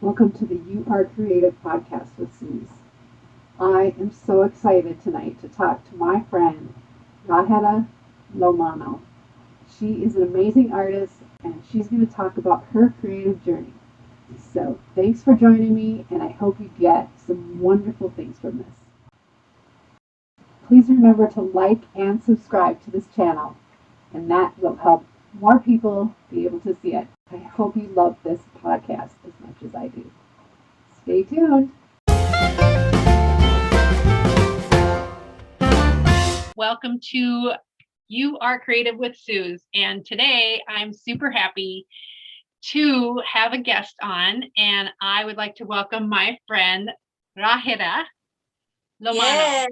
Welcome to the You Are Creative podcast with Suze. I am so excited tonight to talk to my friend, Rahera Lomano. She is an amazing artist and she's going to talk about her creative journey. So thanks for joining me, and I hope you get some wonderful things from this. Please remember to like and subscribe to this channel, and that will help more people be able to see it. I hope you love this podcast as much as I do. Stay tuned. Welcome to You Are Creative with Suze. And today I'm super happy to have a guest on, and I would like to welcome my friend Rahera Lomano. Yeah.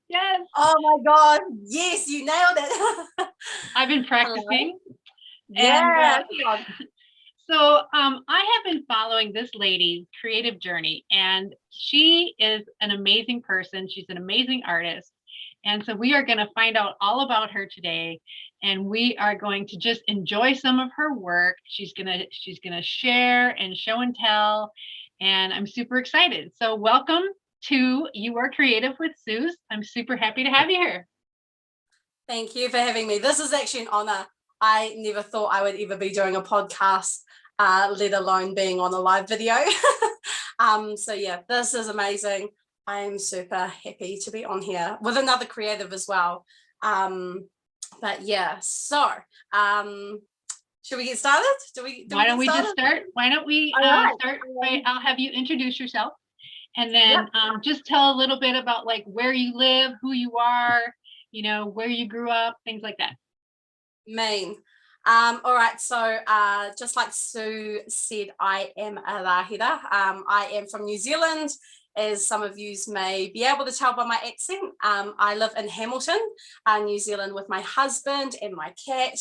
Yes. Oh my God. Yes, you nailed it. I've been practicing. Yeah. And, so I have been following this lady's creative journey, and she is an amazing person. She's an amazing artist. And so we are going to find out all about her today, and we are going to just enjoy some of her work. She's going to share and show and tell, and I'm super excited. So welcome to You Are Creative with Suze. I'm super happy to have you here. Thank you for having me. This is actually an honor. I never thought I would ever be doing a podcast, let alone being on a live video. So yeah, this is amazing. I'm super happy to be on here with another creative as well. But yeah, so should we get started? Why don't we just start? Why don't we start by, I'll have you introduce yourself, and then just tell a little bit about like where you live, who you are, you know, where you grew up, things like that. Maine. All right, so just like Sue said, I am a Rahera. I am from New Zealand, as some of you may be able to tell by my accent. I live in Hamilton, New Zealand, with my husband and my cat.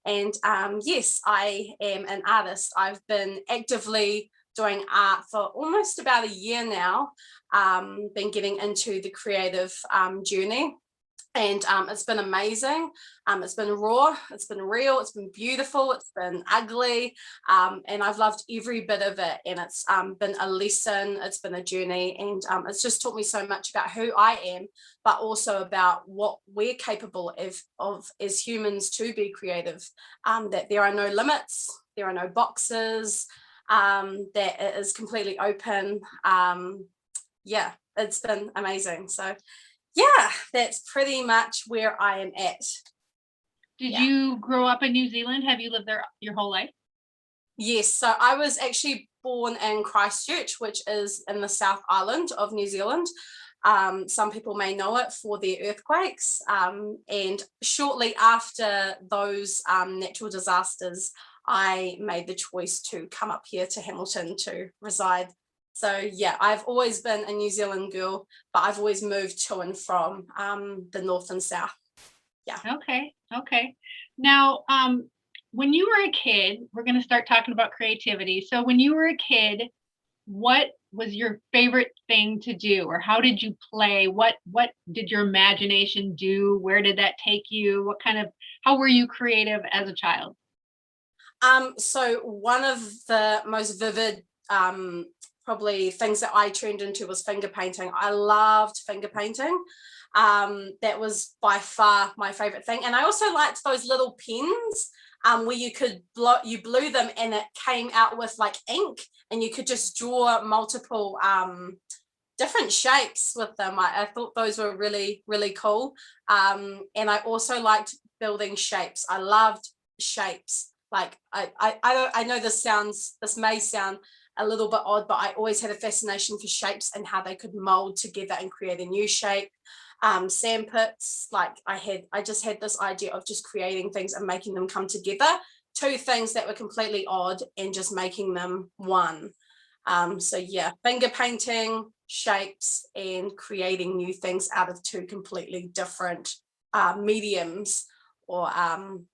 And yes, I am an artist. I've been actively doing art for almost about a year now, been getting into the creative journey. And it's been amazing. It's been raw, it's been real, it's been beautiful, it's been ugly, and I've loved every bit of it. And it's been a lesson, it's been a journey, and it's just taught me so much about who I am, but also about what we're capable of as humans to be creative, that there are no limits, there are no boxes, that it is completely open. Yeah, it's been amazing. So yeah, that's pretty much where I am at. Did you grow up in New Zealand? Have you lived there your whole life? Yes, so I was actually born in Christchurch, which is in the South Island of New Zealand. Some people may know it for their earthquakes. And shortly after those natural disasters, I made the choice to come up here to Hamilton to reside. So yeah, I've always been a New Zealand girl, but I've always moved to and from the north and south. Yeah. Okay. Now, when you were a kid, we're going to start talking about creativity. So when you were a kid, what was your favorite thing to do, or how did you play? What did your imagination do? Where did that take you? How were you creative as a child? So one of the most vivid probably things that I turned into was finger painting. I loved finger painting. That was by far my favorite thing. And I also liked those little pens where you blew them and it came out with like ink, and you could just draw multiple different shapes with them. I thought those were really, really cool. And I also liked building shapes. I loved shapes. Like I know this may sound a little bit odd, but I always had a fascination for shapes and how they could mold together and create a new shape. Sandpits, like I just had this idea of just creating things and making them come together, two things that were completely odd and just making them one. So yeah, finger painting, shapes, and creating new things out of two completely different mediums or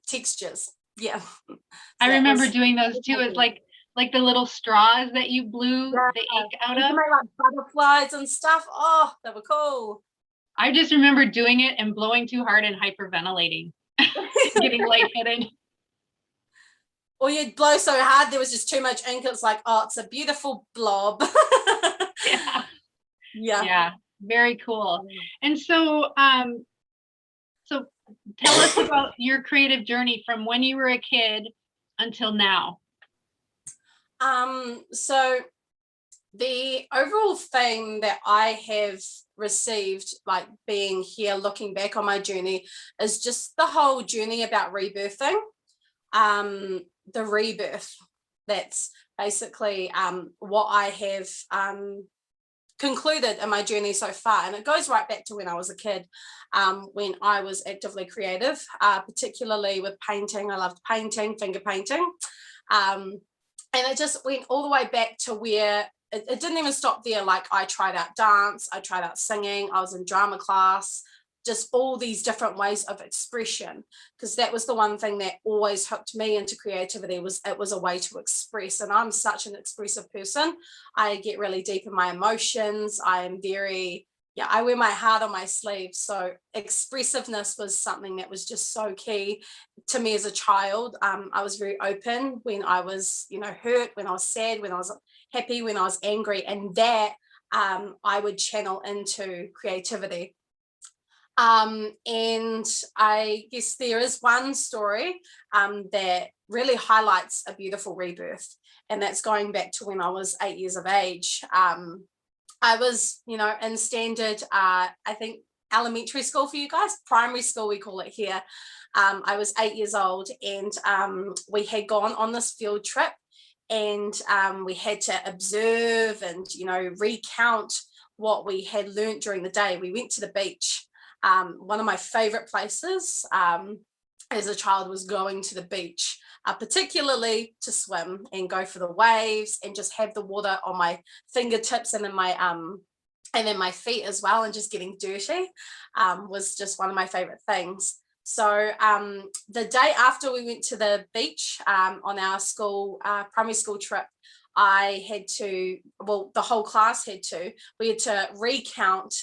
textures. Yeah. So I remember doing those too. It's like the little straws that you blew the ink out of. You made like butterflies and stuff. Oh, they were cool. I just remember doing it and blowing too hard and hyperventilating, getting lightheaded. or you'd blow so hard there was just too much ink. It's like, oh, it's a beautiful blob. Yeah. Yeah. Yeah. Very cool. And so, so tell us about your creative journey from when you were a kid until now. So the overall thing that I have received, like being here, looking back on my journey, is just the whole journey about rebirthing. The rebirth. That's basically what I have concluded in my journey so far, and it goes right back to when I was a kid, when I was actively creative, particularly with painting. I loved painting, finger painting, and it just went all the way back to where it didn't even stop there. Like, I tried out dance, I tried out singing, I was in drama class, just all these different ways of expression, because that was the one thing that always hooked me into creativity. Was it was a way to express, and I'm such an expressive person. I get really deep in my emotions. I am very, yeah, I wear my heart on my sleeve. So expressiveness was something that was just so key to me as a child. I was very open when I was, hurt, when I was sad, when I was happy, when I was angry, and that I would channel into creativity. And I guess there is one story that really highlights a beautiful rebirth, and that's going back to when I was 8 years of age. I was, in standard, I think elementary school for you guys, primary school, we call it here. I was 8 years old, and we had gone on this field trip, and we had to observe and, recount what we had learnt during the day. We went to the beach. One of my favorite places as a child was going to the beach, particularly to swim and go for the waves and just have the water on my fingertips and in my feet as well, and just getting dirty was just one of my favorite things. So the day after we went to the beach on our school primary school trip, I had to, well, the whole class we had to recount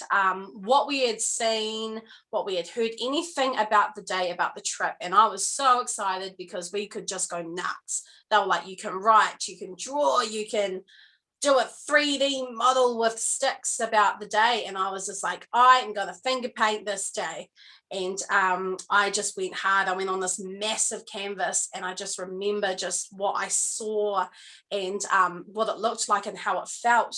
what we had seen, what we had heard, anything about the day, about the trip. And I was so excited because we could just go nuts. They were like, you can write, you can draw, you can do a 3D model with sticks about the day. And I was just like, I am going to finger paint this day. And I just went hard. I went on this massive canvas, and I just remember just what I saw and what it looked like and how it felt.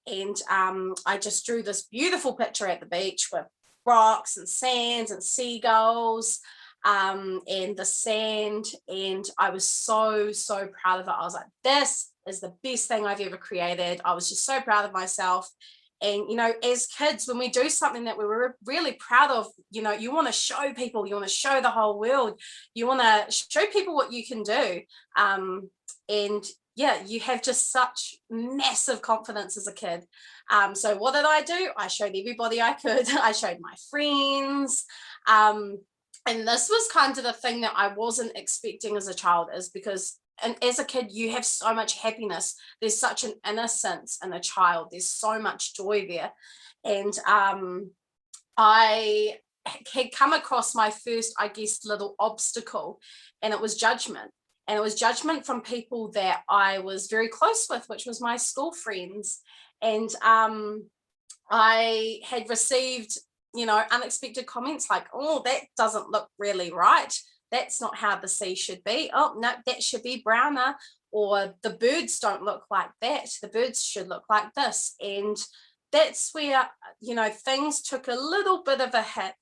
And I just drew this beautiful picture at the beach with rocks and sands and seagulls and the sand. And I was so, so proud of it. I was like, this is the best thing I've ever created. I was just so proud of myself. And, as kids, when we do something that we were really proud of, you want to show people, you want to show the whole world, you want to show people what you can do. And yeah, you have just such massive confidence as a kid. So what did I do? I showed everybody I could. I showed my friends. And this was kind of the thing that I wasn't expecting as a child, is because, and as a kid, you have so much happiness. There's such an innocence in a child. There's so much joy there. And I had come across my first, I guess, little obstacle, and it was judgment. And it was judgment from people that I was very close with, which was my school friends. And I had received, unexpected comments like, oh, that doesn't look really right. That's not how the sea should be. Oh, no, that should be browner. Or the birds don't look like that. The birds should look like this. And that's where, things took a little bit of a hit,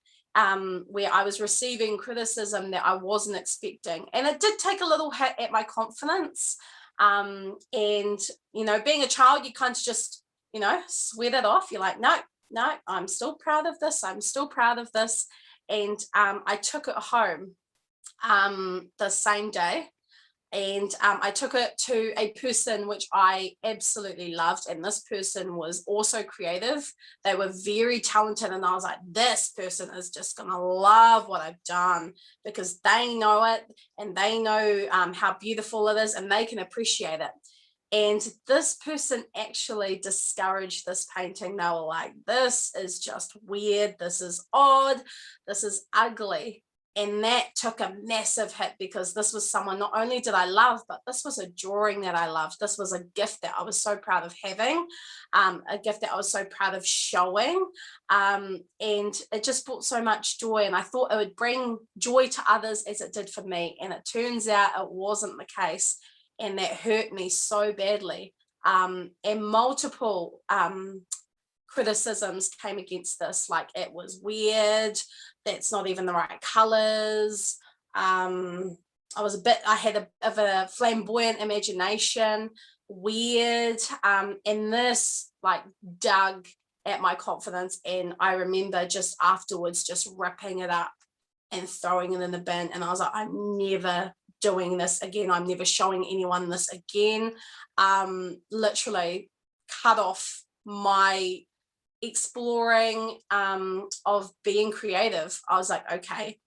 where I was receiving criticism that I wasn't expecting. And it did take a little hit at my confidence. And, being a child, you kind of just, sweat it off. You're like, no, I'm still proud of this. I'm still proud of this. And I took it home the same day, and I took it to a person which I absolutely loved, and this person was also creative. They were very talented, and I was like, this person is just gonna love what I've done, because they know it, and they know how beautiful it is, and they can appreciate it. And this person actually discouraged this painting. They were like, this is just weird, this is odd, this is ugly. And that took a massive hit, because this was someone not only did I love, but this was a drawing that I loved. This was a gift that I was so proud of having, a gift that I was so proud of showing. And it just brought so much joy. And I thought it would bring joy to others as it did for me. And it turns out it wasn't the case. And that hurt me so badly. And multiple criticisms came against this, like it was weird, that's not even the right colors. I had a flamboyant imagination, weird, and this like dug at my confidence. And I remember just afterwards just ripping it up and throwing it in the bin, and I was like, I'm never doing this again, I'm never showing anyone this again. Literally cut off my exploring of being creative. I was like, okay,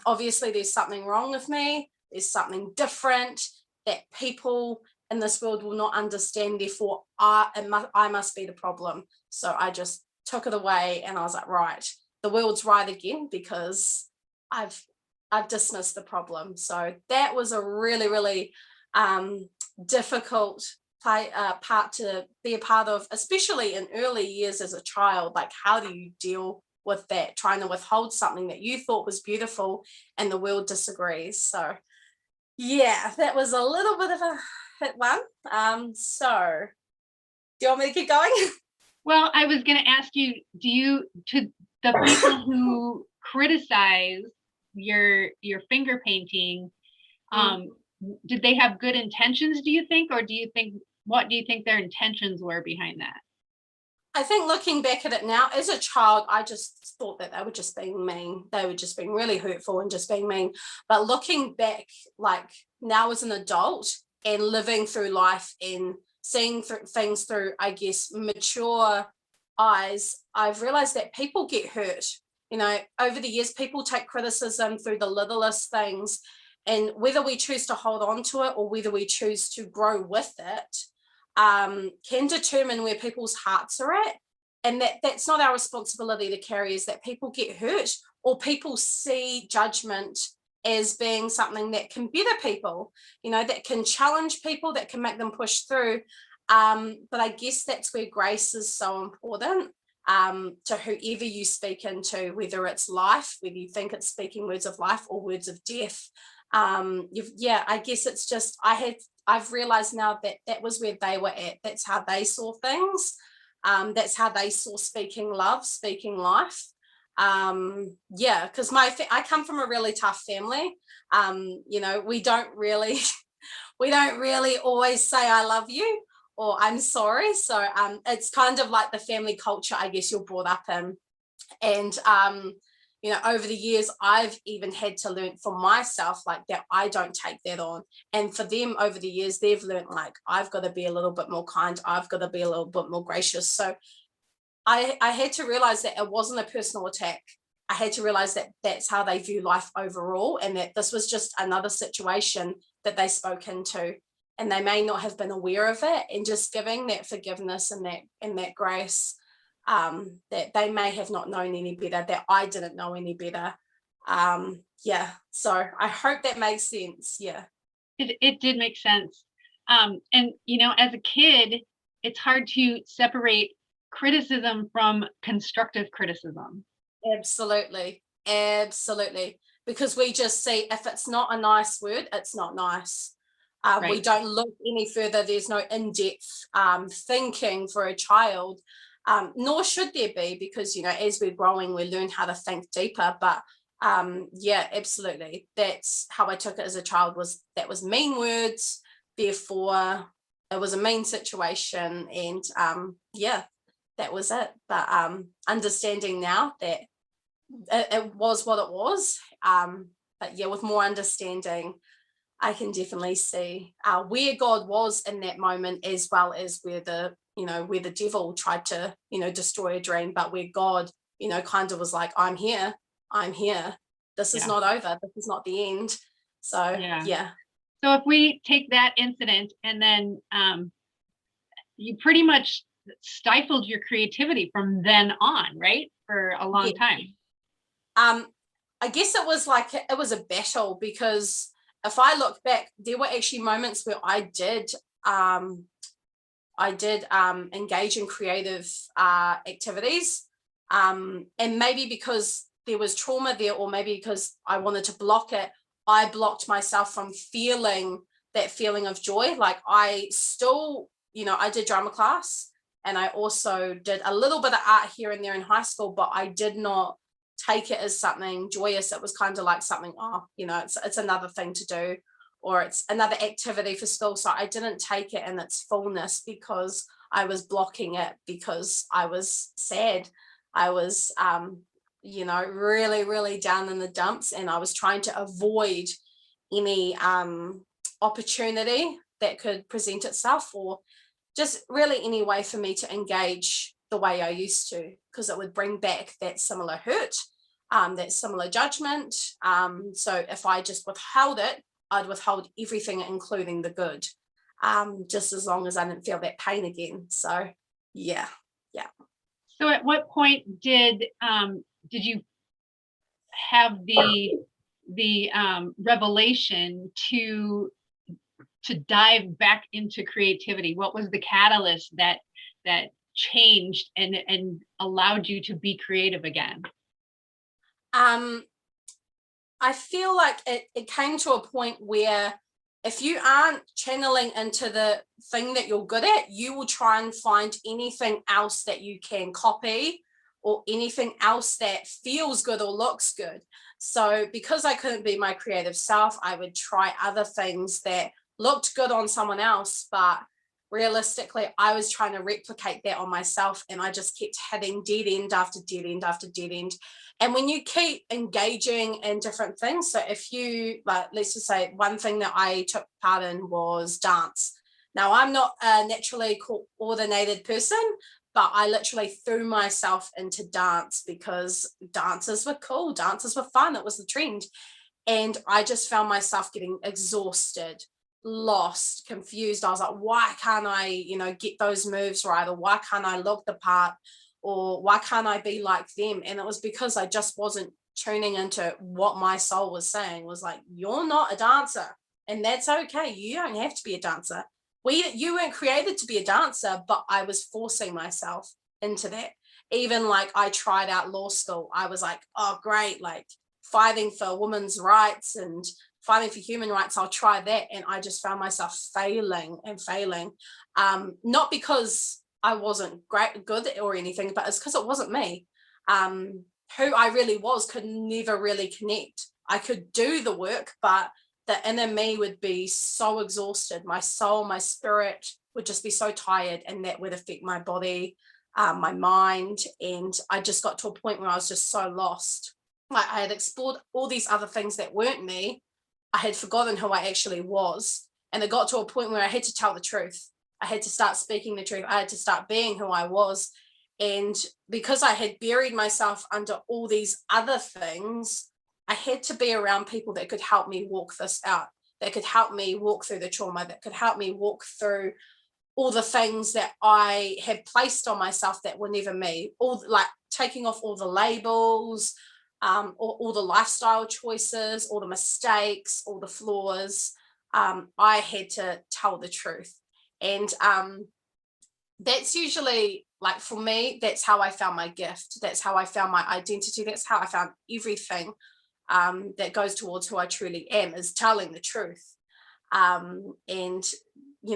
obviously there's something wrong with me, there's something different that people in this world will not understand, therefore I must be the problem. So I just took it away, and I was like, right, the world's right again, because I've dismissed the problem. So that was a really, really difficult part to be a part of, especially in early years as a child. Like, how do you deal with that, trying to withhold something that you thought was beautiful and the world disagrees? So yeah, that was a little bit of a hit one. So do you want me to keep going? Well, I was going to ask you, to the people who criticize your finger painting, did they have good intentions, do you think, or what do you think their intentions were behind that? I think looking back at it now, as a child, I just thought that they were just being mean. They were just being really hurtful and just being mean. But looking back, like now as an adult and living through life and seeing things through, I guess, mature eyes, I've realized that people get hurt. You know, over the years, people take criticism through the littlest things. And whether we choose to hold on to it or whether we choose to grow with it, can determine where people's hearts are at. And that's not our responsibility to carry, is that people get hurt or people see judgment as being something that can better people, you know, that can challenge people, that can make them push through. But I guess that's where grace is so important, to whoever you speak into, whether it's life, whether you think it's speaking words of life or words of death. I guess it's just, I've realized now that that was where they were at. That's how they saw things. That's how they saw speaking love, speaking life. Because I come from a really tough family. You know, we don't really always say I love you or I'm sorry. So it's kind of like the family culture, I guess, you're brought up in. And you know, over the years, I've even had to learn for myself, like, that I don't take that on. And for them, over the years, they've learned, like, I've got to be a little bit more kind, I've got to be a little bit more gracious. So I had to realize that it wasn't a personal attack. I had to realize that that's how they view life overall, and that this was just another situation that they spoke into, and they may not have been aware of it, and just giving that forgiveness and that grace, that they may have not known any better, that I didn't know any better. So I hope that makes sense. Yeah. It did make sense. And you know, as a kid, it's hard to separate criticism from constructive criticism. Absolutely. Because we just see, if it's not a nice word, it's not nice. Right. We don't look any further. There's no in-depth thinking for a child. Nor should there be, because, you know, as we're growing, we learn how to think deeper. But absolutely, that's how I took it as a child, was that was mean words, therefore it was a mean situation. And that was it. But understanding now that it was what it was, but yeah, with more understanding, I can definitely see where God was in that moment, as well as where the devil tried to, destroy a dream, but where God, kind of was like, I'm here. This is not over. This is not the end. So, yeah. So if we take that incident and then you pretty much stifled your creativity from then on, right? For a long time. I guess it was like, it was a battle, because if I look back, there were actually moments where I did engage in creative activities, and maybe because there was trauma there, or maybe because I wanted to block it, I blocked myself from feeling that feeling of joy. Like, I still, I did drama class, and I also did a little bit of art here and there in high school, but I did not take it as something joyous. It was kind of like something, it's another thing to do, or it's another activity for school. So I didn't take it in its fullness, because I was blocking it, because I was sad. I was, really, really down in the dumps, and I was trying to avoid any opportunity that could present itself, or just really any way for me to engage the way I used to, because it would bring back that similar hurt, that similar judgment. So if I just withheld it, I'd withhold everything, including the good, just as long as I didn't feel that pain again. So yeah. So at what point did you have the revelation to dive back into creativity? What was the catalyst that changed and allowed you to be creative again? I feel like it came to a point where, if you aren't channeling into the thing that you're good at, you will try and find anything else that you can copy, or anything else that feels good or looks good. So because I couldn't be my creative self, I would try other things that looked good on someone else, but realistically, I was trying to replicate that on myself, and I just kept hitting dead end after dead end after dead end. And when you keep engaging in different things, so if you, like, let's just say one thing that I took part in was dance. Now, I'm not a naturally coordinated person, but I literally threw myself into dance because dances were cool, dances were fun, it was the trend. And I just found myself getting exhausted, lost, confused. I was like, why can't I, get those moves right? Or why can't I look the part? Or why can't I be like them? And it was because I just wasn't tuning into what my soul was saying. Was like, you're not a dancer, and that's okay. You don't have to be a dancer. You weren't created to be a dancer, but I was forcing myself into that. Even like, I tried out law school. I was like, oh great, like fighting for women's rights and fighting for human rights, I'll try that. And I just found myself failing and failing. Not because I wasn't good or anything, but it's because it wasn't me. Who I really was could never really connect. I could do the work, but the inner me would be so exhausted. My soul, my spirit would just be so tired, and that would affect my body, my mind. And I just got to a point where I was just so lost. Like, I had explored all these other things that weren't me. I had forgotten who I actually was. And it got to a point where I had to tell the truth. I had to start speaking the truth. I had to start being who I was. And because I had buried myself under all these other things, I had to be around people that could help me walk this out, that could help me walk through the trauma, that could help me walk through all the things that I had placed on myself that were never me, all like taking off all the labels, all the lifestyle choices, all the mistakes, all the flaws. I had to tell the truth. And that's usually, like, for me, that's how I found my gift. That's how I found my identity. That's how I found everything that goes towards who I truly am, is telling the truth. And,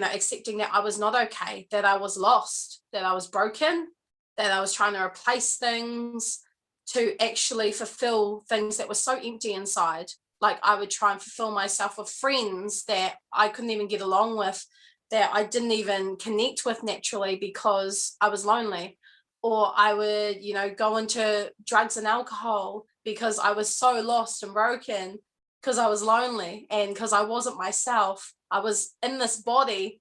accepting that I was not okay, that I was lost, that I was broken, that I was trying to replace things to actually fulfill things that were so empty inside. Like, I would try and fulfill myself with friends that I couldn't even get along with, that I didn't even connect with naturally because I was lonely. Or I would, go into drugs and alcohol because I was so lost and broken, because I was lonely and because I wasn't myself. I was in this body,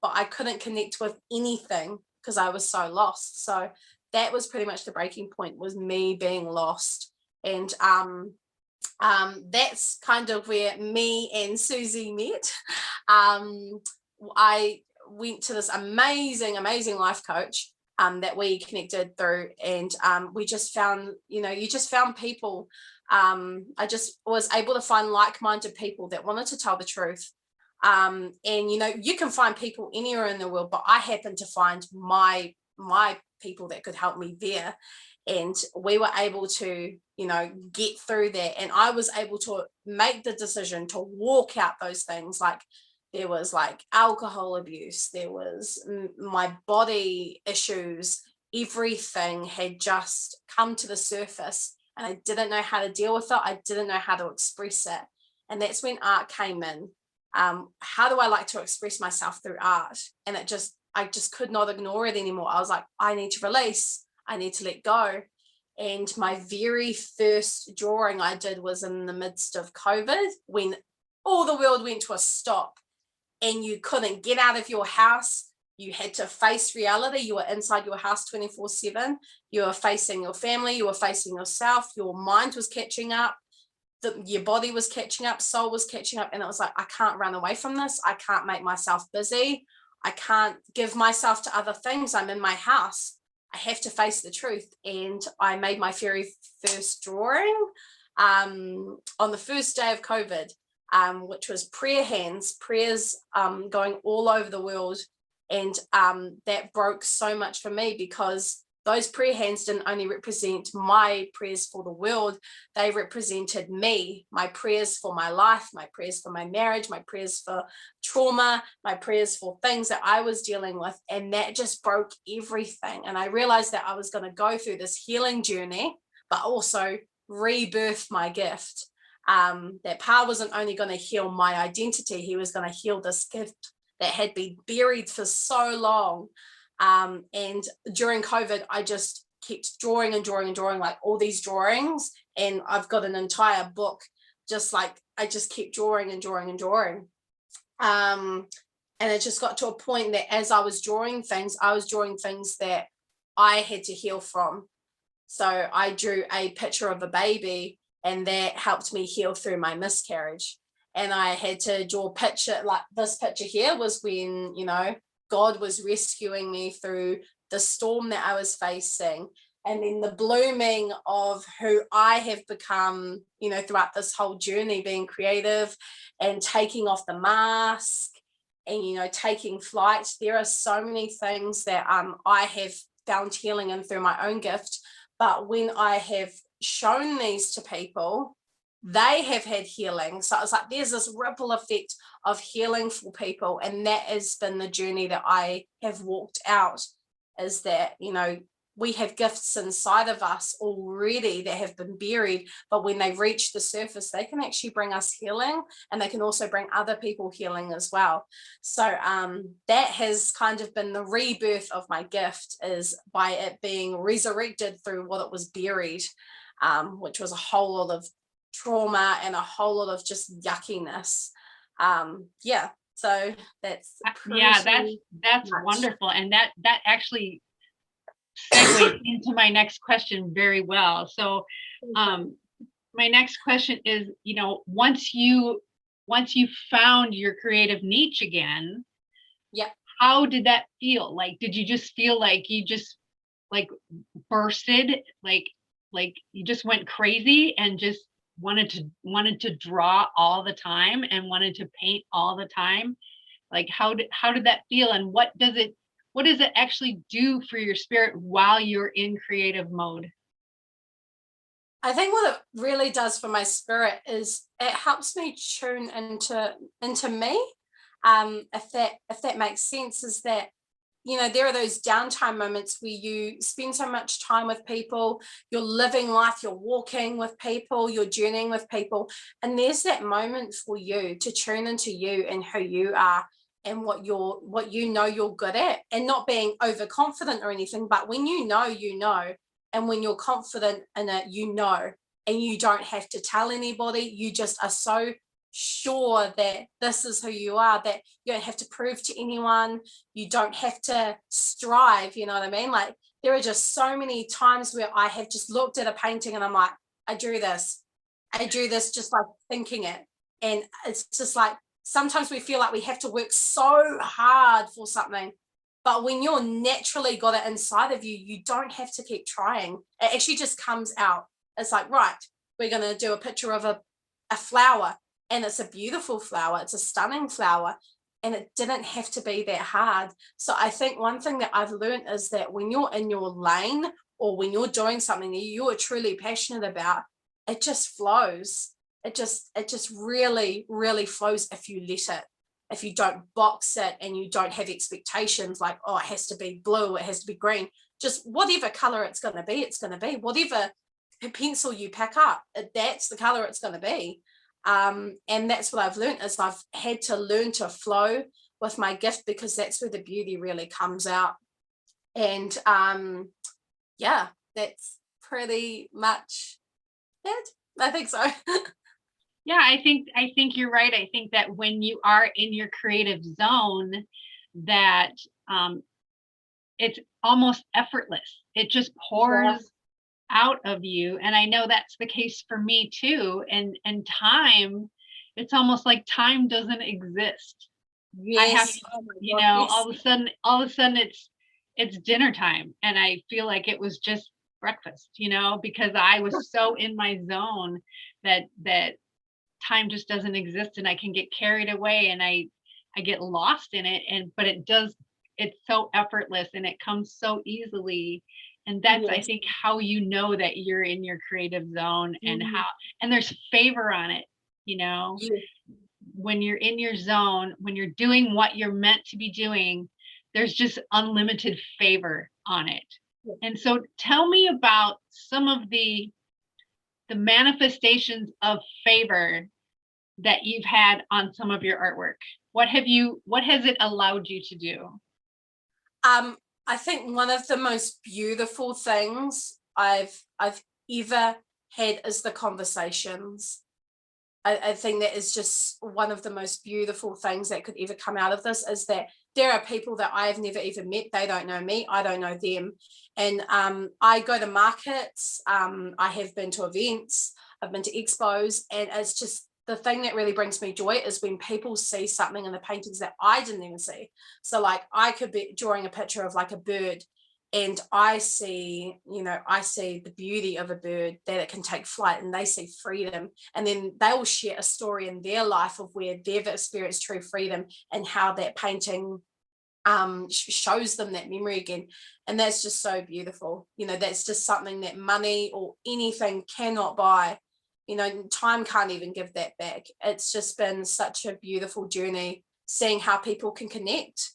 but I couldn't connect with anything because I was so lost. So that was pretty much the breaking point, was me being lost. And that's kind of where me and Susie met. I went to this amazing life coach that we connected through, and we just found, you just found people I just was able to find like-minded people that wanted to tell the truth. And you can find people anywhere in the world, but I happened to find my people that could help me there. And we were able to, get through that. And I was able to make the decision to walk out those things. Like, there was like alcohol abuse, there was my body issues, everything had just come to the surface, and I didn't know how to deal with it. I didn't know how to express it. And that's when art came in. How do I like to express myself through art? And I just could not ignore it anymore. I was like, I need to release, I need to let go. And my very first drawing I did was in the midst of COVID, when all the world went to a stop and you couldn't get out of your house. You had to face reality. You were inside your house 24/7. You were facing your family. You were facing yourself. Your mind was catching up. Your body was catching up. Soul was catching up. And it was like, I can't run away from this. I can't make myself busy. I can't give myself to other things. I'm in my house. I have to face the truth. And I made my very first drawing on the first day of COVID. Which was prayers going all over the world. And that broke so much for me, because those prayer hands didn't only represent my prayers for the world, they represented me, my prayers for my life, my prayers for my marriage, my prayers for trauma, my prayers for things that I was dealing with. And that just broke everything. And I realized that I was going to go through this healing journey, but also rebirth my gift. That Pa wasn't only going to heal my identity, he was going to heal this gift that had been buried for so long. And during COVID, I just kept drawing and drawing and drawing, like all these drawings. And I've got an entire book, just like I just kept drawing and drawing and drawing. And it just got to a point that as I was drawing things that I had to heal from. So I drew a picture of a baby, and that helped me heal through my miscarriage. And I had to draw a picture, like this picture here was when, God was rescuing me through the storm that I was facing. And then the blooming of who I have become, throughout this whole journey, being creative and taking off the mask and, taking flight. There are so many things that I have found healing in through my own gift. But when I have shown these to people, they have had healing. So it's like there's this ripple effect of healing for people. And that has been the journey that I have walked out, is that, we have gifts inside of us already that have been buried, but when they reach the surface, they can actually bring us healing, and they can also bring other people healing as well. So that has kind of been the rebirth of my gift, is by it being resurrected through what it was buried, which was a whole lot of trauma and a whole lot of just yuckiness. So that's that's wonderful. And that actually segues into my next question very well. So my next question is, once you found your creative niche again, how did that feel? Like, did you just feel like you just like bursted, like you just went crazy and just wanted to draw all the time and wanted to paint all the time? Like, how did that feel, and what does it actually do for your spirit while you're in creative mode? I think what it really does for my spirit is it helps me tune into me. If that makes sense, is that, there are those downtime moments where you spend so much time with people, you're living life, you're walking with people, you're journeying with people, and there's that moment for you to tune into you and who you are and what you're good at, and not being overconfident or anything, but when you know, and when you're confident in it, and you don't have to tell anybody, you just are so sure that this is who you are, that you don't have to prove to anyone, you don't have to strive, you know what I mean? Like, there are just so many times where I have just looked at a painting and I'm like, I drew this just like thinking it. And it's just like, sometimes we feel like we have to work so hard for something, but when you're naturally got it inside of you, you don't have to keep trying. It actually just comes out. It's like, right, we're going to do a picture of a flower, and it's a beautiful flower, it's a stunning flower, and it didn't have to be that hard. So I think one thing that I've learned is that when you're in your lane, or when you're doing something that you are truly passionate about, it just flows. It just really, really flows if you let it. If you don't box it and you don't have expectations like, oh, it has to be blue, it has to be green, just whatever color it's going to be, it's going to be. Whatever pencil you pick up, that's the color it's going to be. And that's what I've learned, is I've had to learn to flow with my gift, because that's where the beauty really comes out. And yeah, that's pretty much it. I think so. Yeah, I think you're right. I think that when you are in your creative zone, that it's almost effortless. It just pours out of you. And I know that's the case for me too. And time, it's almost like time doesn't exist. I have, Yes. Oh my you God, know, yes. all of a sudden it's dinner time, and I feel like it was just breakfast, because I was so in my zone that time just doesn't exist, and I can get carried away, and I get lost in it, but it's so effortless and it comes so easily. And that's, I Yes. think, how you know that you're in your creative zone, and Mhm. and there's favor on it, Yes. when you're in your zone, when you're doing what you're meant to be doing, there's just unlimited favor on it. And so tell me about some of the manifestations of favor that you've had on some of your artwork. What has it allowed you to do? I think one of the most beautiful things I've ever had is the conversations. I think that is just one of the most beautiful things that could ever come out of this, is that there are people that I've never even met. They don't know me, I don't know them. And I go to markets, I have been to events, I've been to expos, and it's just the thing that really brings me joy is when people see something in the paintings that I didn't even see. So like I could be drawing a picture of like a bird, and I see the beauty of a bird, that it can take flight, and they see freedom, and then they will share a story in their life of where they've experienced true freedom, and how that painting shows them that memory again. And that's just so beautiful. That's just something that money or anything cannot buy. Time can't even give that back. It's just been such a beautiful journey, seeing how people can connect,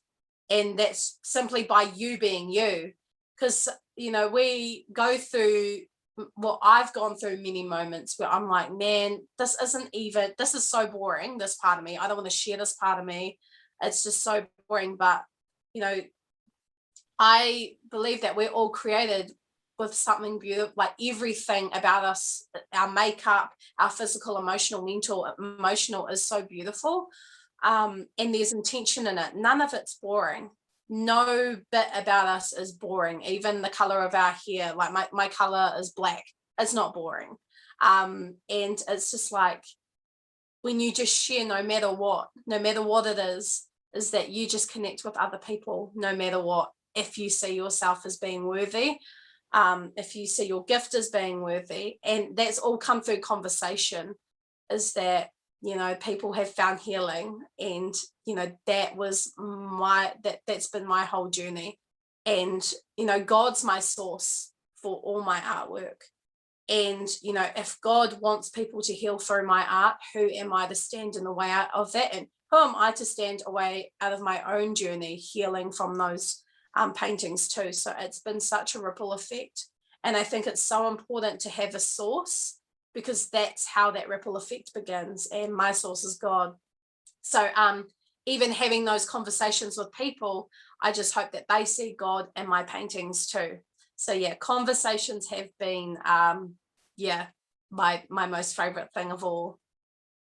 and that's simply by you being you. Because we go through, well, I've gone through many moments where I'm like, man, this is so boring, this part of me, I don't want to share this part of me, it's just so boring. But I believe that we're all created with something beautiful, like everything about us, our makeup, our physical, emotional, mental, emotional is so beautiful. And there's intention in it. None of it's boring. No bit about us is boring. Even the color of our hair, like my color is black. It's not boring. And it's just like, when you just share, no matter what it is that you just connect with other people, no matter what. If you see yourself as being worthy, if you see your gift as being worthy, and that's all come through conversation, is that people have found healing. And that's been my whole journey. And God's my source for all my artwork. And if God wants people to heal through my art, who am I to stand in the way out of that? And who am I to stand away out of my own journey healing from those paintings too? So it's been such a ripple effect. And I think it's so important to have a source, because that's how that ripple effect begins. And my source is God. So even having those conversations with people, I just hope that they see God in my paintings too. So yeah, conversations have been my most favorite thing of all.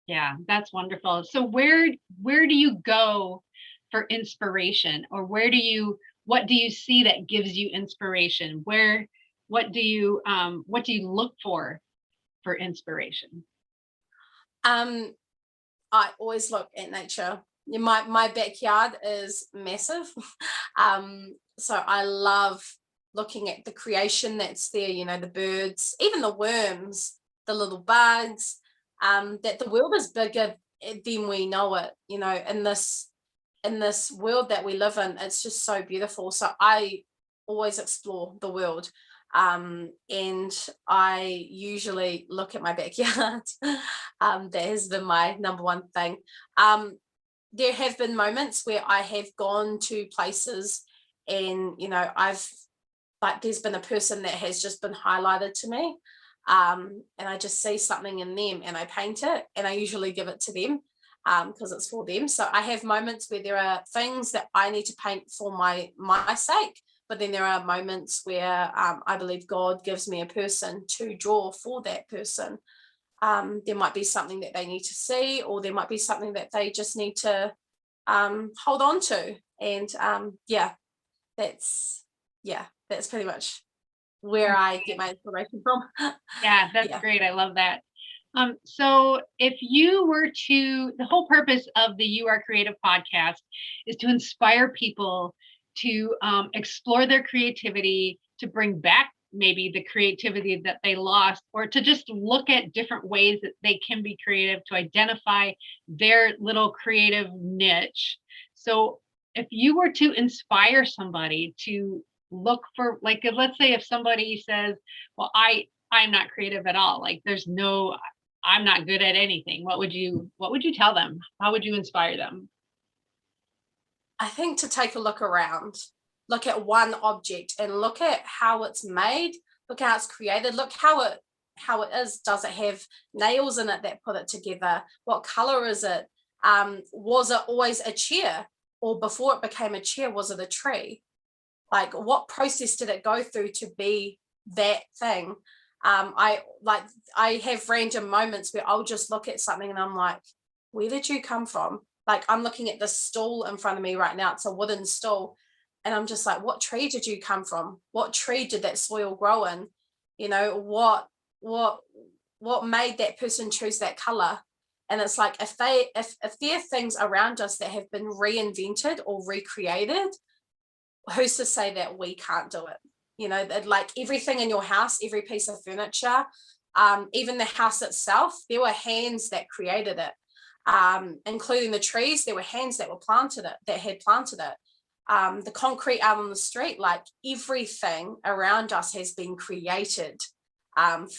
Yeah, that's wonderful. So where do you go for inspiration, or what do you see that gives you inspiration? What do you look for inspiration? I always look at nature. My backyard is massive. So I love looking at the creation that's there, the birds, even the worms. the little bugs, that the world is bigger than we know it, you know, in this world that we live in. It's just so beautiful. So I always explore the world. And I usually look at my backyard. That has been my number one thing. There have been moments where I have gone to places and, you know, there's been a person that has just been highlighted to me. And I just see something in them and I paint it, and I usually give it to them because it's for them. So I have moments where there are things that I need to paint for my sake, but then there are moments where I believe God gives me a person to draw for that person. There might be something that they need to see, or there might be something that they just need to hold on to. And that's pretty much where I get my inspiration from. Yeah, that's Yeah. great. I love that. So if you were to, the whole purpose of the You Are Creative podcast is to inspire people to explore their creativity, to bring back maybe the creativity that they lost, or to just look at different ways that they can be creative, to identify their little creative niche. So if you were to inspire somebody to look for, like, let's say if somebody says, well, I'm not creative at all, like I'm not good at anything, what would you tell them? How would you inspire them? I think to take a look around, look at one object and look at how it's made, look how it's created, look how it is. Does it have nails in it that put it together? What color is it? Was it always a chair, or before it became a chair, was it a tree? Like, what process did it go through to be that thing? I have random moments where I'll just look at something and I'm like, where did you come from? Like, I'm looking at this stool in front of me right now. It's a wooden stool. And I'm just like, what tree did you come from? What tree did that soil grow in? You know, what made that person choose that color? And it's like, if there are things around us that have been reinvented or recreated, who's to say that we can't do it? You know, like everything in your house, every piece of furniture, even the house itself, there were hands that created it. Including the trees, there were hands that had planted it. The concrete out on the street, like everything around us has been created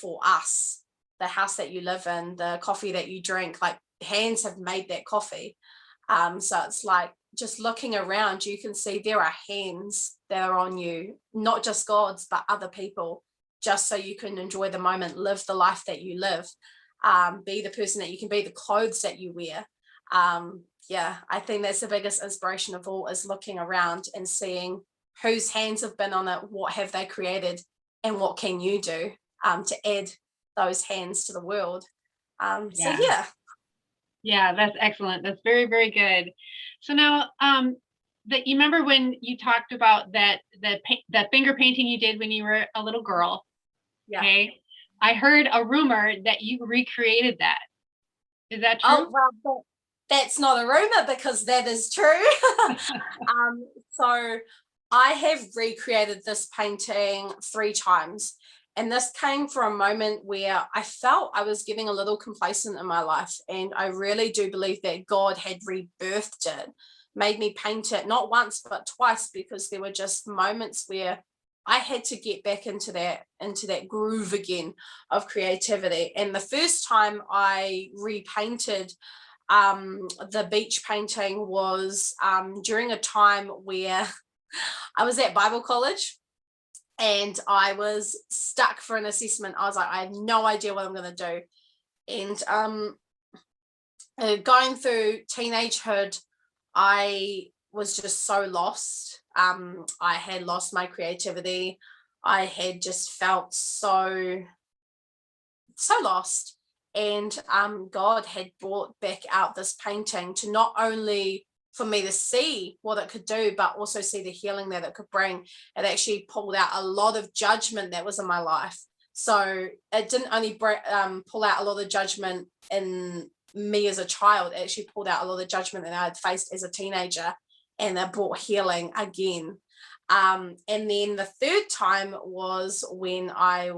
for us. The house that you live in, the coffee that you drink, like hands have made that coffee. So it's like, just looking around, you can see there are hands that are on you, not just God's, but other people, just so you can enjoy the moment, live the life that you live. Be the person that you can be, the clothes that you wear. I think that's the biggest inspiration of all, is looking around and seeing whose hands have been on it, what have they created, and what can you do to add those hands to the world. Yeah, that's excellent. That's very, very good. So now, that you remember when you talked about that finger painting you did when you were a little girl. Yeah. Okay. I heard a rumor that you recreated that. Is that true? Oh, well, that's not a rumor, because that is true. So I have recreated this painting 3 times. And this came from a moment where I felt I was getting a little complacent in my life. And I really do believe that God had rebirthed it, made me paint it not once, but twice, because there were just moments where I had to get back into that groove again of creativity. And the first time I repainted the beach painting was during a time where I was at Bible college and I was stuck for an assessment. I was like, I have no idea what I'm going to do. And going through teenagehood, I was just so lost. I had lost my creativity. I had just felt so lost. And God had brought back out this painting to not only for me to see what it could do, but also see the healing that it could bring. It actually pulled out a lot of judgment that was in my life. So it didn't only pull out a lot of judgment in me as a child, it actually pulled out a lot of judgment that I had faced as a teenager. and it brought healing again. And then the third time was when I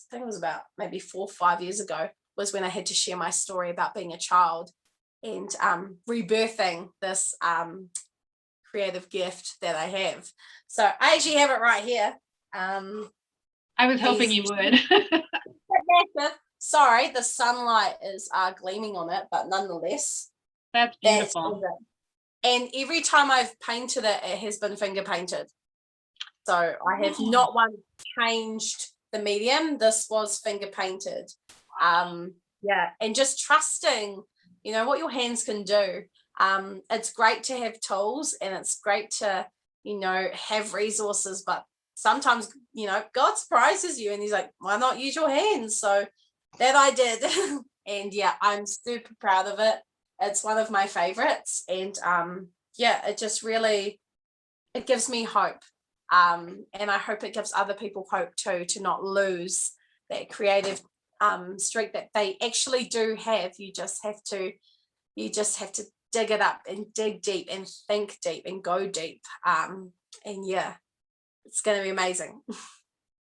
think it was about maybe 4 or 5 years ago, was when I had to share my story about being a child and rebirthing this creative gift that I have. So I actually have it right here. I was hoping you would. Sorry, the sunlight is gleaming on it, but nonetheless, That's beautiful. And every time I've painted it, it has been finger painted. So I have not once changed the medium. This was finger painted. Yeah, and just trusting, what your hands can do. It's great to have tools, and it's great to, have resources, but sometimes, God surprises you and he's like, why not use your hands? So that I did. And yeah, I'm super proud of it. It's one of my favorites. And yeah, it just really, it gives me hope. And I hope it gives other people hope too, to not lose that creative streak that they actually do have. You just have to dig it up and dig deep and think deep and go deep. And yeah, it's going to be amazing.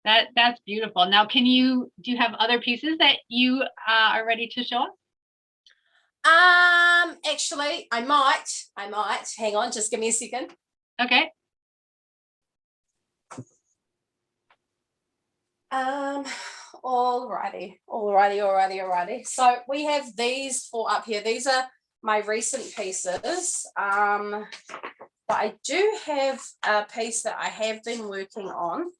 That's beautiful. Now, do you have other pieces that you are ready to show us? Actually, I might. Hang on, just give me a second. Okay. Alrighty. So we have these 4 up here. These are my recent pieces. But I do have a piece that I have been working on.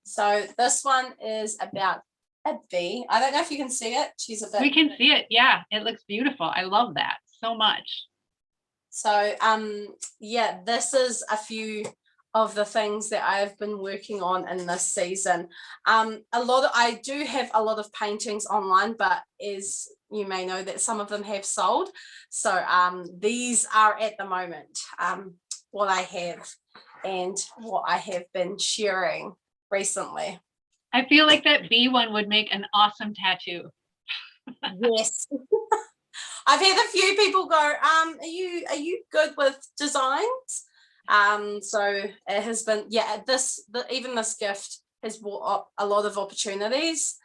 So this one is about a bee. I don't know if you can see it. We can see it. Yeah, it looks beautiful. I love that so much. So yeah, this is a few of the things that I've been working on in this season. I do have a lot of paintings online, but as you may know, that some of them have sold. So these are at the moment what I have and what I have been sharing recently. I feel like that bee one would make an awesome tattoo. Yes. I've had a few people go, are you good with designs? So it has been, yeah, even this gift has brought up a lot of opportunities,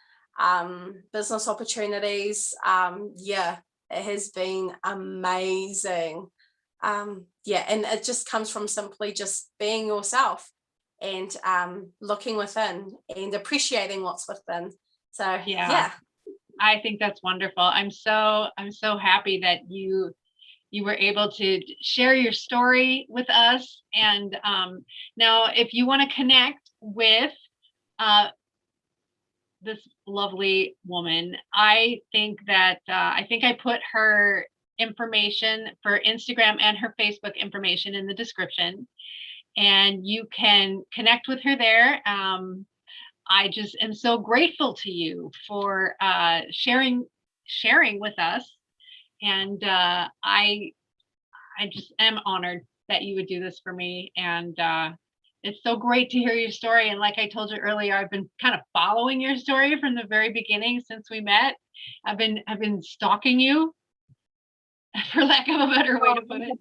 business opportunities. Yeah, it has been amazing. Yeah, and it just comes from simply just being yourself and looking within and appreciating what's within. So yeah. I think that's wonderful. I'm so happy that you were able to share your story with us. And now, if you want to connect with this lovely woman, I think I put her information for Instagram and her Facebook information in the description, and you can connect with her there. I just am so grateful to you for sharing with us, and I just am honored that you would do this for me. And it's so great to hear your story. And like I told you earlier, I've been kind of following your story from the very beginning since we met. I've been stalking you, for lack of a better way to put it.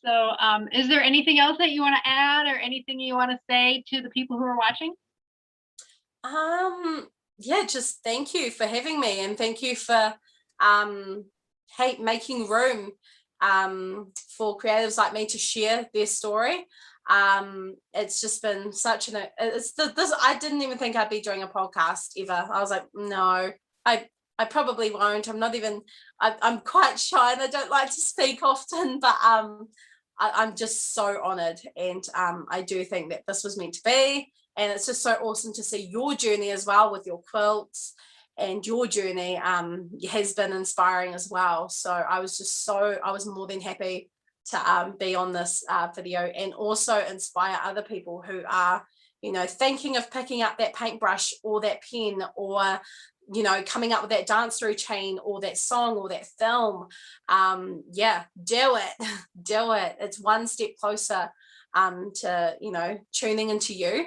So is there anything else that you want to add, or anything you want to say to the people who are watching? Yeah, just thank you for having me, and thank you for making room for creatives like me to share their story. It's just been such I didn't even think I'd be doing a podcast ever. I was like, no, I probably won't. I'm quite shy and I don't like to speak often, but I'm just so honored, and I do think that this was meant to be. And it's just so awesome to see your journey as well with your quilts, and your journey has been inspiring as well. So I was more than happy to be on this video, and also inspire other people who are, thinking of picking up that paintbrush or that pen, or coming up with that dance routine or that song or that film. Yeah, do it. It's one step closer to tuning into you,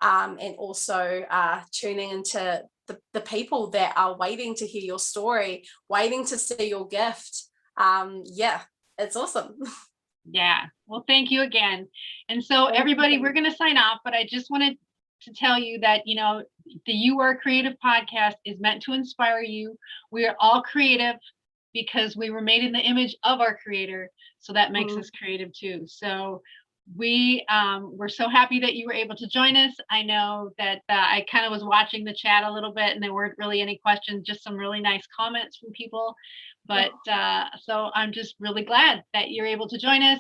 and also tuning into the people that are waiting to hear your story, waiting to see your gift. Yeah, it's awesome. Yeah. Well, thank you again. And so everybody, we're going to sign off, but I just wanted to tell you that, you know, the You Are Creative podcast is meant to inspire you. We are all creative because we were made in the image of our creator. So that makes us creative too. So we're so happy that you were able to join us. I know that I kind of was watching the chat a little bit and there weren't really any questions, just some really nice comments from people. But so I'm just really glad that you're able to join us.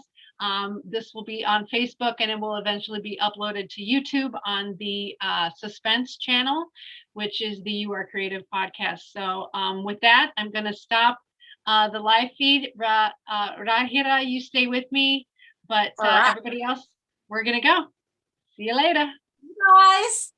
This will be on Facebook and it will eventually be uploaded to YouTube on the Suspense channel, which is the You Are Creative podcast. So with that, I'm going to stop the live feed. Rahera, you stay with me, but All right. everybody else, we're going to go. See you later. Guys.